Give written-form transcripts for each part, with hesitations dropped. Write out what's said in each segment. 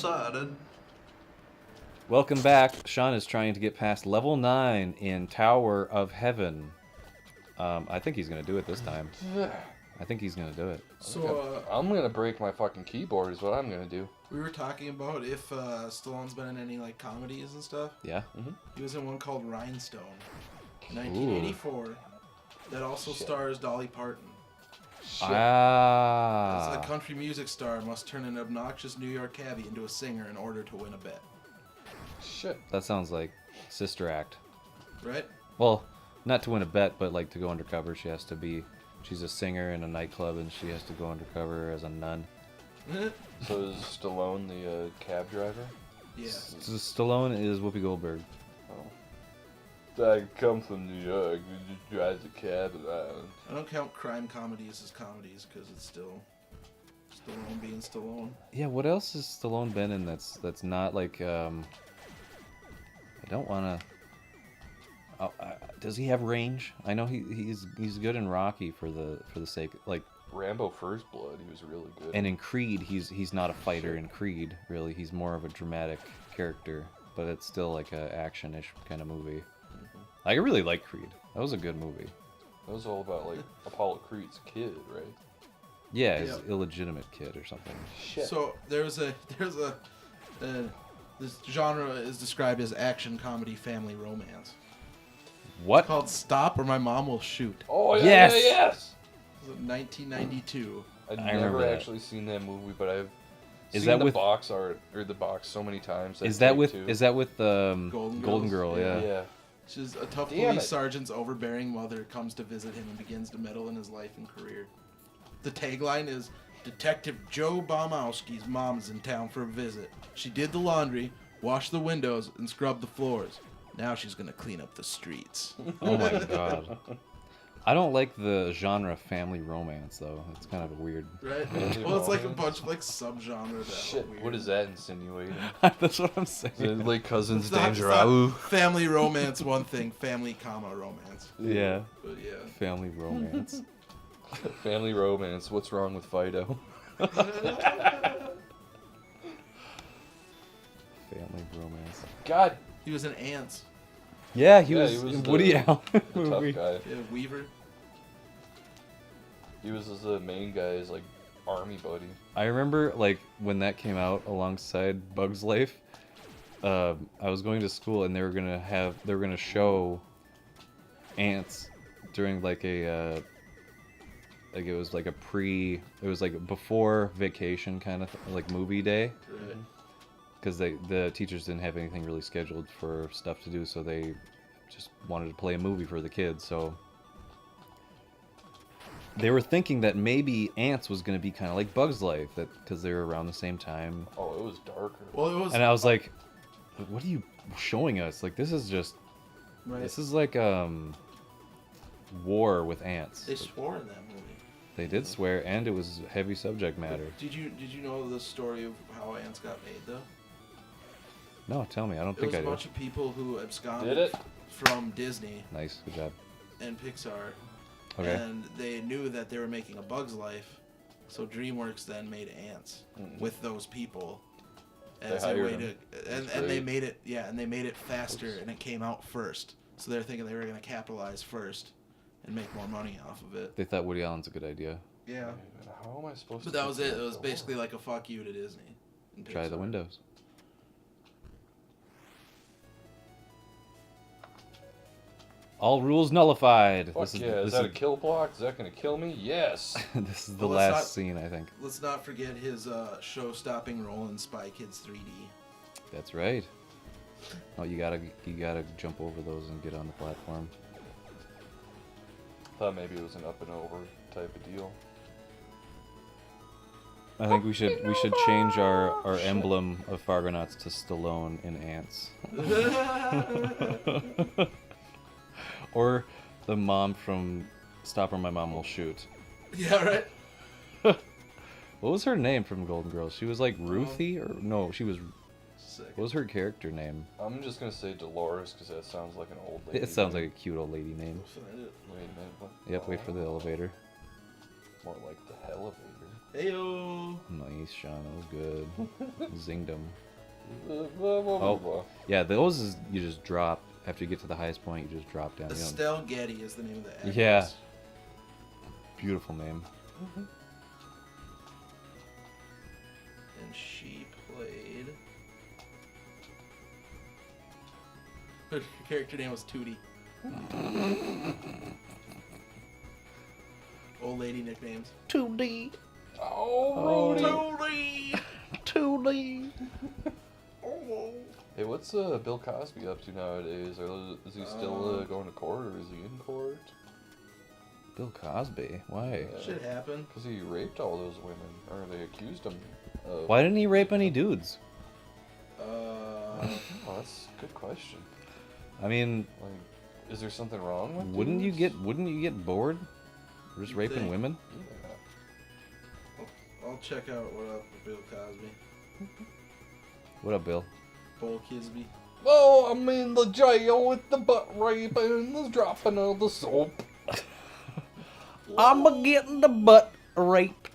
decided. Welcome back. Sean is trying to get past level 9 in Tower of Heaven. I think he's going to do it this time. I think he's going to do it. So, I'm going to break my fucking keyboard is what I'm going to do. we were talking about if Stallone's been in any, like, comedies and stuff. Yeah? He was in one called Rhinestone in 1984 that also stars Dolly Parton. Shit. Ah. As a country music star must turn an obnoxious New York cabbie into a singer in order to win a bet. Shit. That sounds like Sister Act. Right? Well, not to win a bet, but like to go undercover, she has to be... She's a singer in a nightclub, and she has to go undercover as a nun. So is Stallone the cab driver? Yeah. So Stallone is Whoopi Goldberg. Oh. I come from New York. You just drive the cab around. I don't count crime comedies as comedies because it's still Stallone being Stallone. Yeah, what else has Stallone been in that's not like... I don't want to... does he have range? I know he's good in Rocky for the sake, like, Rambo First Blood, he was really good. and in Creed he's not a fighter in Creed, really. He's more of a dramatic character, but it's still like a action-ish kind of movie. I really like Creed. That was a good movie. That was all about, like, Apollo Creed's kid, right? Yeah, his Yeah. illegitimate kid or something. Shit. So there's a this genre is described as action comedy family romance. What? It's called Stop or My Mom Will Shoot. Oh, yeah, Yes! yes! It was in 1992. I've I remember never that. actually seen that movie, but I've Is seen that the with- box art, or the box so many times. Is that with Golden Golden Girls? Girl? Yeah. Yeah. She's a tough Damn police it. sergeant's overbearing mother comes to visit him and begins to meddle in his life and career. The tagline is, Detective Joe Baumowski's mom's in town for a visit. She did the laundry, washed the windows, and scrubbed the floors. Now she's gonna clean up the streets. Oh my god. I don't like the genre family romance though. It's kind of weird. Right? Family Well, it's like a romance. bunch of like subgenres. That Shit, are weird. what is that insinuating? That's what I'm saying. Is it like Cousins It's not- it's Danger not Au? family romance, one thing. Family, comma, romance. Yeah. But yeah. Family romance. Family romance, what's wrong with Fido? Family romance. God, He was in Ants. Yeah, he Yeah, was he was in the- Woody Allen the tough movie. guy. Yeah, Weaver. He was the main guy's, like, army buddy. I remember like when that came out alongside Bug's Life. I was going to school and they were gonna show ants during like a like it was like it was like before vacation kind of like movie day. Right. Because the teachers didn't have anything really scheduled for stuff to do, so they just wanted to play a movie for the kids. So they were thinking that maybe Ants was going to be kind of like Bug's Life, that because they were around the same time. Oh, it was darker. Well, it was. And I was like, "What are you showing us? Like this is just Right. this is like war with ants." They swore in that movie. They did swear, and it was heavy subject matter. Did you know the story of how Ants got made though? No, tell me. I don't It think was I a did. bunch of people who Did absconded it? from Disney Nice, good job. and Pixar, Okay. and they knew that they were making a Bug's Life, so DreamWorks then made Ants with those people as a hired way them. to, and That's they great. made it, yeah, and they made it faster, and it came out first. So they're thinking they were gonna capitalize first and make more money off of it. They thought Woody Allen's a good idea. Yeah. How am I supposed But to... that was it. get It was that basically door? like a fuck you to Disney. and Try the Pixar. windows. All rules nullified. Fuck yeah, is that a kill block? Is that gonna kill me? Yes! this is the Well, let's last not- scene, I think. Let's not forget his show-stopping role in Spy Kids 3D. That's right. Oh, you gotta jump over those and get on the platform. Thought maybe it was an up and over type of deal. I think we should change our emblem of Fargonauts to Stallone in Ants. Or the mom from Stop or My Mom Will Shoot. Yeah, right? What was her name from Golden Girls? She was like Ruthie, or no? She was. Sick. What was her character name? I'm just gonna say Dolores because that sounds like an old lady. It sounds like a cute old lady name. Wait a minute. What? Yep, wait for the elevator. More like the elevator. Heyo. Nice, Sean. That was good. Zinged him. Oh. Yeah, those is you just drop. After you get to the highest point, you just drop down. You don't- Estelle Getty is the name of the actress. Yeah. Beautiful name. And she played. Her character name was Tootie. Old lady nicknames. 2D. Oh, Rudy. Tootie. 2D. Hey, what's Bill Cosby up to nowadays? Is he still going to court, or is he in court? Bill Cosby. Why? Shit happened. Because he raped all those women, or they accused him of... Why didn't he rape any dudes? Oh, that's a good question. I mean, Like, is there something wrong with wouldn't you dudes? get bored? Just You'd raping think. women? Yeah. I'll check out what up with Bill Cosby. What up, Bill? Bull Kisby. Oh, I'm in the jail with the butt rape and the dropping of the soap. I'm a getting the butt raped.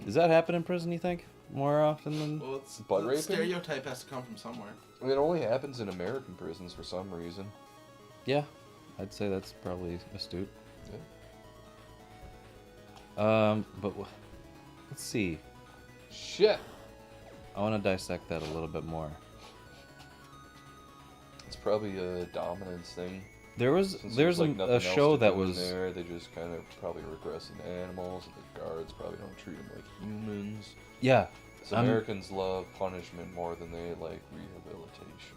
Does that happen in prison, you think? More often than... Well, it's Butt the raping? stereotype has to come from somewhere. It only happens in American prisons for some reason. Yeah, I'd say that's probably astute. Yeah. Let's see. Shit. I want to dissect that a little bit more. It's probably a dominance thing. There's Since a nothing else show to that do in was... there. They just kind of probably regress into animals, and the guards probably don't treat them like humans. Yeah, So Americans love punishment more than they like rehabilitation.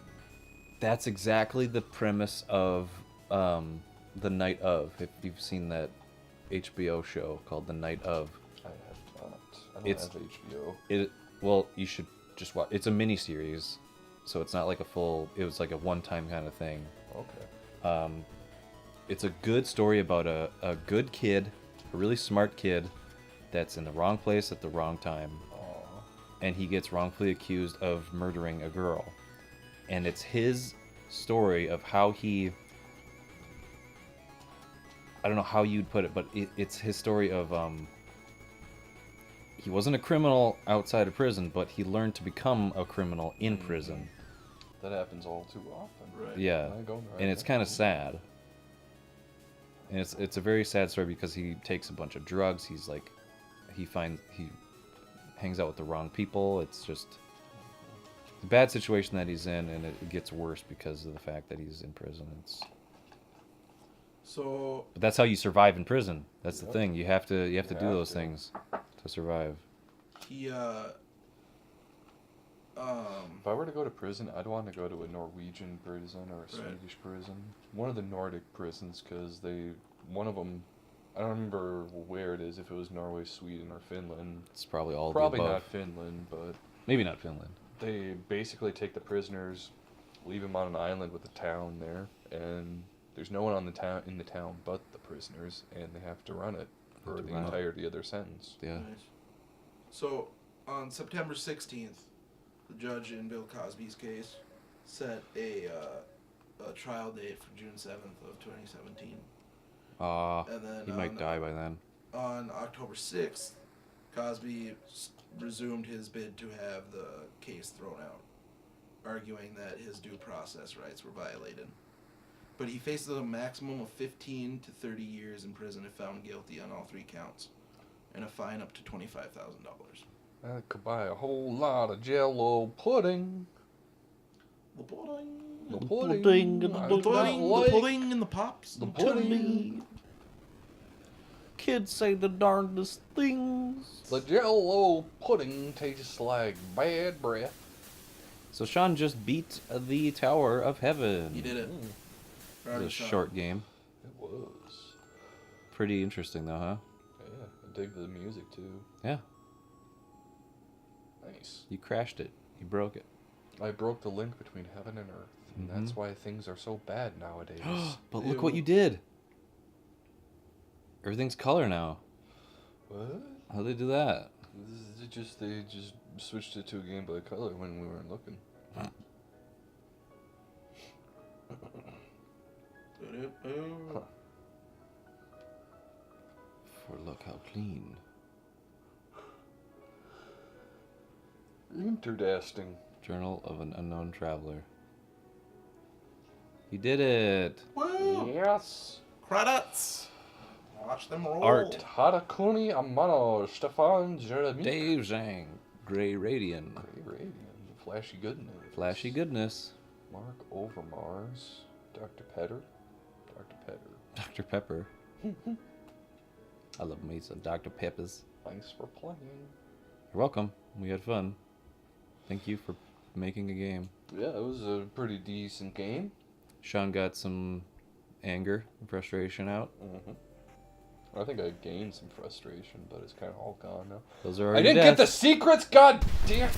that's exactly the premise of The Night Of. If you've seen that HBO show called The Night Of. I have not. I don't It's- have HBO. Well, you should just watch. It's a mini-series, so it's not like a full... It was like a one-time kind of thing. Okay. It's a good story about a good kid, a really smart kid, that's in the wrong place at the wrong time. Aw. And he gets wrongfully accused of murdering a girl. And it's his story of how he... I don't know how you'd put it, but it's his story of... he wasn't a criminal outside of prison, but he learned to become a criminal in prison. That happens all too often. Right. Yeah, Am I going right and it's now? kind of sad. And it's a very sad story because he takes a bunch of drugs. He's like, he hangs out with the wrong people. It's just a bad situation that he's in, and it gets worse because of the fact that he's in prison. So But that's how you survive in prison. That's the Yep. thing. You have to do have those to. things to survive. he If I were to go to prison, I'd want to go to a Norwegian prison or a Swedish prison. One of the Nordic prisons, because one of them, I don't remember where it is, if it was Norway, Sweden, or Finland. It's probably all Probably the above. not Finland, but Maybe not Finland. they basically take the prisoners, leave them on an island with a town there, and there's no one in the town but the prisoners, and they have to run it for Have to the run it. entirety of their sentence. Yeah. Nice. So on September 16th, the judge in Bill Cosby's case set a trial date for June 7th of 2017. And then He might die by then. On October 6th, Cosby resumed his bid to have the case thrown out, arguing that his due process rights were violated. But he faces a maximum of 15 to 30 years in prison if found guilty on all 3 counts, and a fine up to $25,000. I could buy a whole lot of Jell-O pudding. The pudding. The The pudding. pudding and the I The don't pudding, like the pudding and the pops. the pudding. Kids say the darndest things. The Jell-O pudding tastes like bad breath. So Sean just beat the Tower of Heaven. He did it. Mm, It was a short game. it was. Pretty interesting though, huh? Yeah, I dig the music too. Yeah. Nice. You crashed it. You broke it. I broke the link between heaven and earth, and that's Mhm. why things are so bad nowadays. But look what you did. Everything's color now. What? How'd they do that? They just switched it to a Game Boy Color when we weren't looking. Ba-da-boo. For look how clean. Interesting. Journal of an Unknown Traveler. He did it! Woo! Yes. Credits! Watch them roll. Art. Harakuni Amano, Stefan Jeremy. Dave Zhang. Gray Radian. Gray Radiant, Flashy Goodness. Flashy Goodness. Mark Overmars. Dr. Petter. Dr. Petter. Dr. Pepper. I love me some Dr. Peppers. Thanks for playing. You're welcome. We had fun. Thank you for making a game. Yeah, it was a pretty decent game. Sean got some anger and frustration out. I think I gained some frustration, but it's kind of all gone now. Those are I already didn't get the deaths. secrets, god damn.